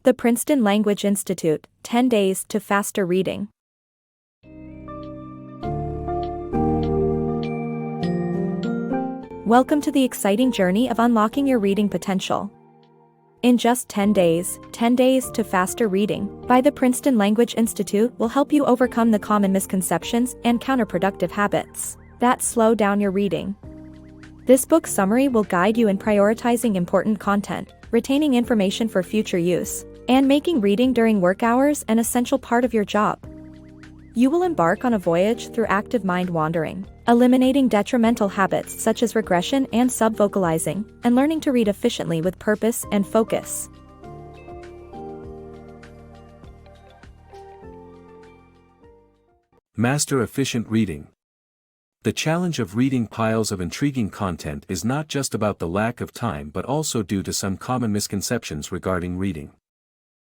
The Princeton Language Institute, 10 Days to Faster Reading. Welcome to the exciting journey of unlocking your reading potential. In just 10 days, 10 Days to Faster Reading by the Princeton Language Institute will help you overcome the common misconceptions and counterproductive habits that slow down your reading. This book summary will guide you in prioritizing important content, retaining information for future use, and making reading during work hours an essential part of your job. You will embark on a voyage through active mind wandering, eliminating detrimental habits such as regression and subvocalizing, and learning to read efficiently with purpose and focus. Master efficient reading. The challenge of reading piles of intriguing content is not just about the lack of time but also due to some common misconceptions regarding reading.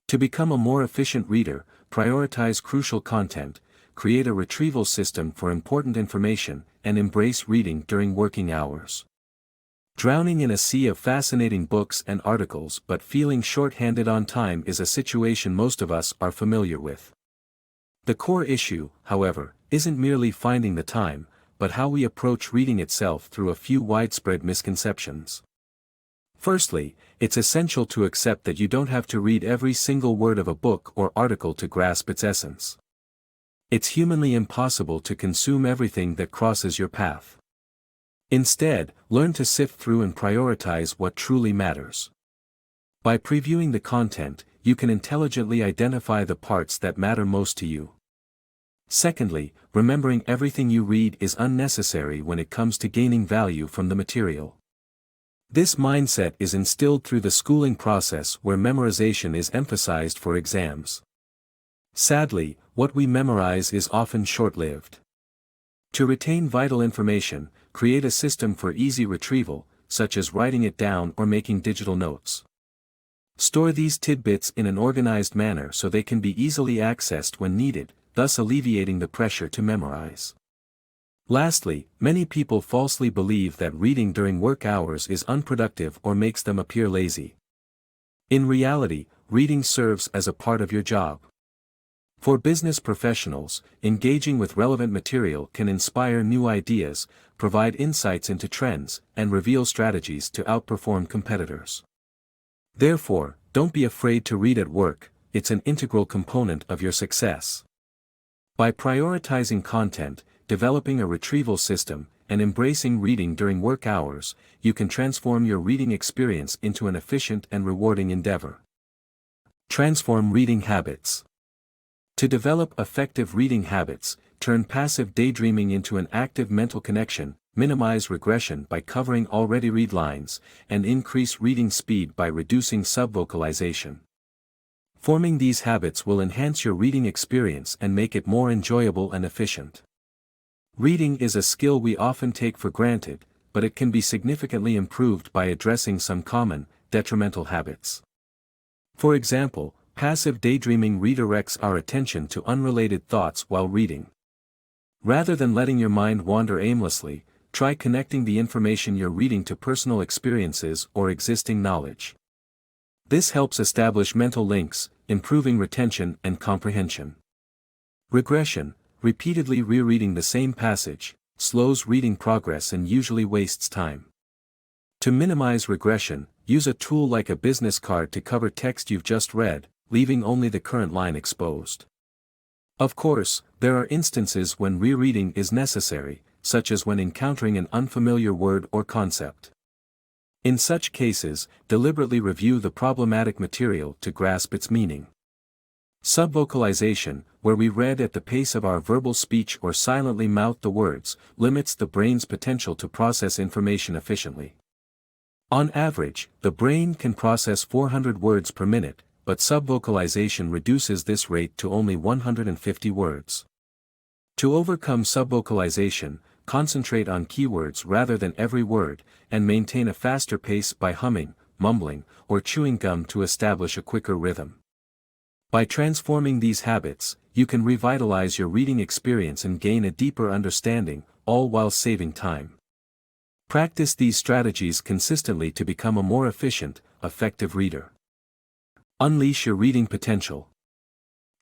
To become a more efficient reader, prioritize crucial content, create a retrieval system for important information, and embrace reading during working hours. Drowning in a sea of fascinating books and articles but feeling short-handed on time is a situation most of us are familiar with. The core issue, however, isn't merely finding the time, but how we approach reading itself through a few widespread misconceptions. Firstly, it's essential to accept that you don't have to read every single word of a book or article to grasp its essence. It's humanly impossible to consume everything that crosses your path. Instead, learn to sift through and prioritize what truly matters. By previewing the content, you can intelligently identify the parts that matter most to you. Secondly, remembering everything you read is unnecessary when it comes to gaining value from the material. This mindset is instilled through the schooling process where memorization is emphasized for exams. Sadly, what we memorize is often short-lived. To retain vital information, create a system for easy retrieval, such as writing it down or making digital notes. Store these tidbits in an organized manner so they can be easily accessed when needed, thus alleviating the pressure to memorize. Lastly, many people falsely believe that reading during work hours is unproductive or makes them appear lazy. In reality, reading serves as a part of your job. For business professionals, engaging with relevant material can inspire new ideas, provide insights into trends, and reveal strategies to outperform competitors. Therefore, don't be afraid to read at work, it's an integral component of your success. By prioritizing content, developing a retrieval system, and embracing reading during work hours, you can transform your reading experience into an efficient and rewarding endeavor. Transform reading habits. To develop effective reading habits, turn passive daydreaming into an active mental connection, minimize regression by covering already read lines, and increase reading speed by reducing subvocalization. Forming these habits will enhance your reading experience and make it more enjoyable and efficient. Reading is a skill we often take for granted, but it can be significantly improved by addressing some common, detrimental habits. For example, passive daydreaming redirects our attention to unrelated thoughts while reading. Rather than letting your mind wander aimlessly, try connecting the information you're reading to personal experiences or existing knowledge. This helps establish mental links, improving retention and comprehension. Regression, repeatedly rereading the same passage, slows reading progress and usually wastes time. To minimize regression, use a tool like a business card to cover text you've just read, leaving only the current line exposed. Of course, there are instances when rereading is necessary, such as when encountering an unfamiliar word or concept. In such cases, deliberately review the problematic material to grasp its meaning. Subvocalization, where we read at the pace of our verbal speech or silently mouth the words, limits the brain's potential to process information efficiently. On average, the brain can process 400 words per minute, but subvocalization reduces this rate to only 150 words. To overcome subvocalization, concentrate on keywords rather than every word, and maintain a faster pace by humming, mumbling, or chewing gum to establish a quicker rhythm. By transforming these habits, you can revitalize your reading experience and gain a deeper understanding, all while saving time. Practice these strategies consistently to become a more efficient, effective reader. Unleash your reading potential.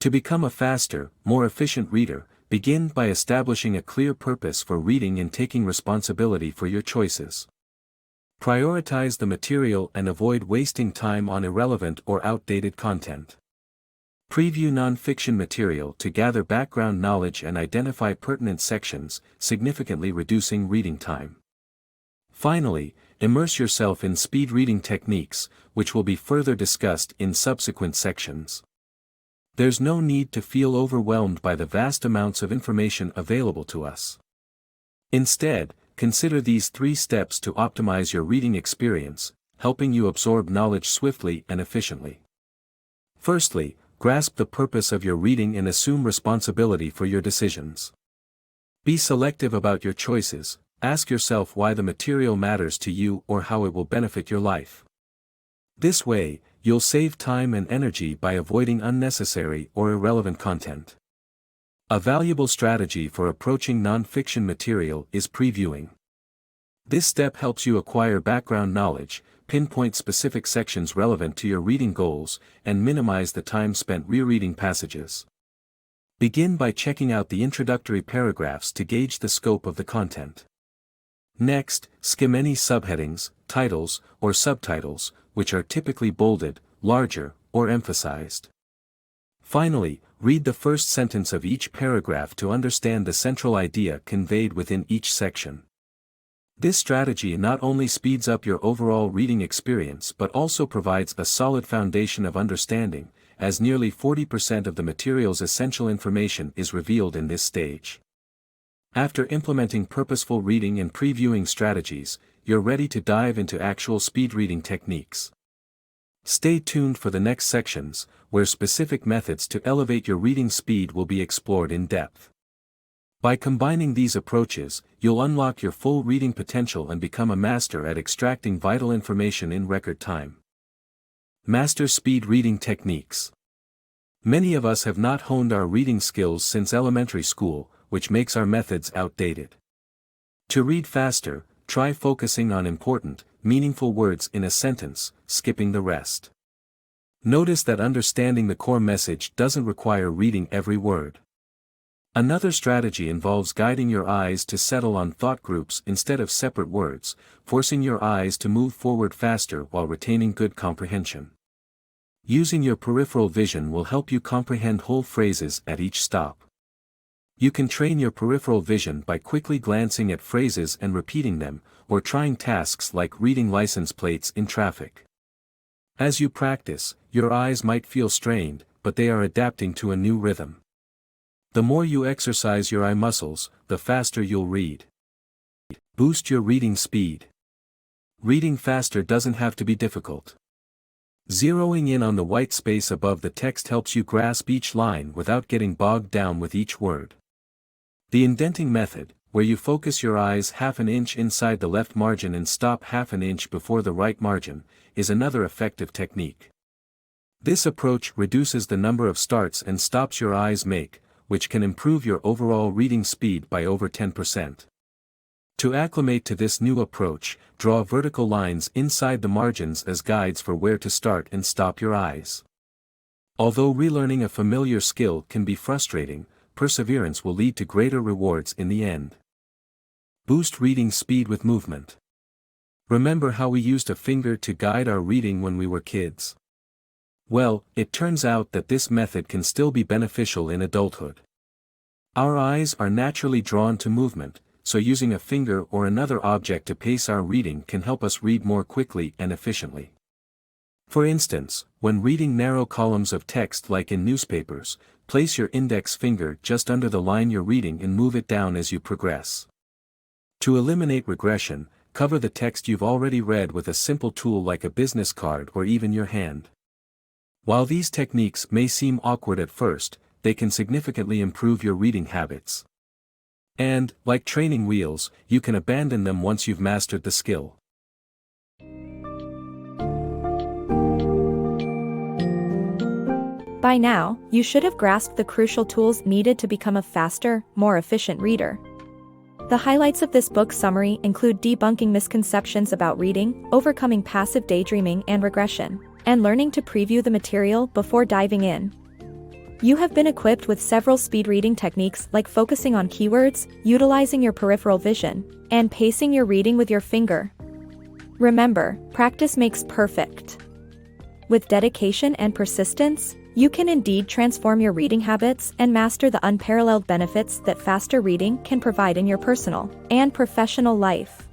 To become a faster, more efficient reader, begin by establishing a clear purpose for reading and taking responsibility for your choices. Prioritize the material and avoid wasting time on irrelevant or outdated content. Preview non-fiction material to gather background knowledge and identify pertinent sections, significantly reducing reading time. Finally, immerse yourself in speed reading techniques, which will be further discussed in subsequent sections. There's no need to feel overwhelmed by the vast amounts of information available to us. Instead, consider these 3 steps to optimize your reading experience, helping you absorb knowledge swiftly and efficiently. Firstly, grasp the purpose of your reading and assume responsibility for your decisions. Be selective about your choices. Ask yourself why the material matters to you or how it will benefit your life. This way, you'll save time and energy by avoiding unnecessary or irrelevant content. A valuable strategy for approaching non-fiction material is previewing. This step helps you acquire background knowledge, pinpoint specific sections relevant to your reading goals, and minimize the time spent rereading passages. Begin by checking out the introductory paragraphs to gauge the scope of the content. Next, skim any subheadings, titles, or subtitles, which are typically bolded, larger, or emphasized. Finally, read the first sentence of each paragraph to understand the central idea conveyed within each section. This strategy not only speeds up your overall reading experience but also provides a solid foundation of understanding, as nearly 40% of the material's essential information is revealed in this stage. After implementing purposeful reading and previewing strategies, you're ready to dive into actual speed reading techniques. Stay tuned for the next sections, where specific methods to elevate your reading speed will be explored in depth. By combining these approaches, you'll unlock your full reading potential and become a master at extracting vital information in record time. Master speed reading techniques. Many of us have not honed our reading skills since elementary school, which makes our methods outdated. To read faster, try focusing on important, meaningful words in a sentence, skipping the rest. Notice that understanding the core message doesn't require reading every word. Another strategy involves guiding your eyes to settle on thought groups instead of separate words, forcing your eyes to move forward faster while retaining good comprehension. Using your peripheral vision will help you comprehend whole phrases at each stop. You can train your peripheral vision by quickly glancing at phrases and repeating them, or trying tasks like reading license plates in traffic. As you practice, your eyes might feel strained, but they are adapting to a new rhythm. The more you exercise your eye muscles, the faster you'll read. Boost your reading speed. Reading faster doesn't have to be difficult. Zeroing in on the white space above the text helps you grasp each line without getting bogged down with each word. The indenting method, where you focus your eyes half an inch inside the left margin and stop half an inch before the right margin, is another effective technique. This approach reduces the number of starts and stops your eyes make, which can improve your overall reading speed by over 10%. To acclimate to this new approach, draw vertical lines inside the margins as guides for where to start and stop your eyes. Although relearning a familiar skill can be frustrating, perseverance will lead to greater rewards in the end. Boost reading speed with movement. Remember how we used a finger to guide our reading when we were kids? Well, it turns out that this method can still be beneficial in adulthood. Our eyes are naturally drawn to movement, so using a finger or another object to pace our reading can help us read more quickly and efficiently. For instance, when reading narrow columns of text like in newspapers, place your index finger just under the line you're reading and move it down as you progress. To eliminate regression, cover the text you've already read with a simple tool like a business card or even your hand. While these techniques may seem awkward at first, they can significantly improve your reading habits. And, like training wheels, you can abandon them once you've mastered the skill. By now, you should have grasped the crucial tools needed to become a faster, more efficient reader. The highlights of this book summary include debunking misconceptions about reading, overcoming passive daydreaming and regression, and learning to preview the material before diving in. You have been equipped with several speed reading techniques like focusing on keywords, utilizing your peripheral vision, and pacing your reading with your finger. Remember, practice makes perfect. With dedication and persistence, you can indeed transform your reading habits and master the unparalleled benefits that faster reading can provide in your personal and professional life.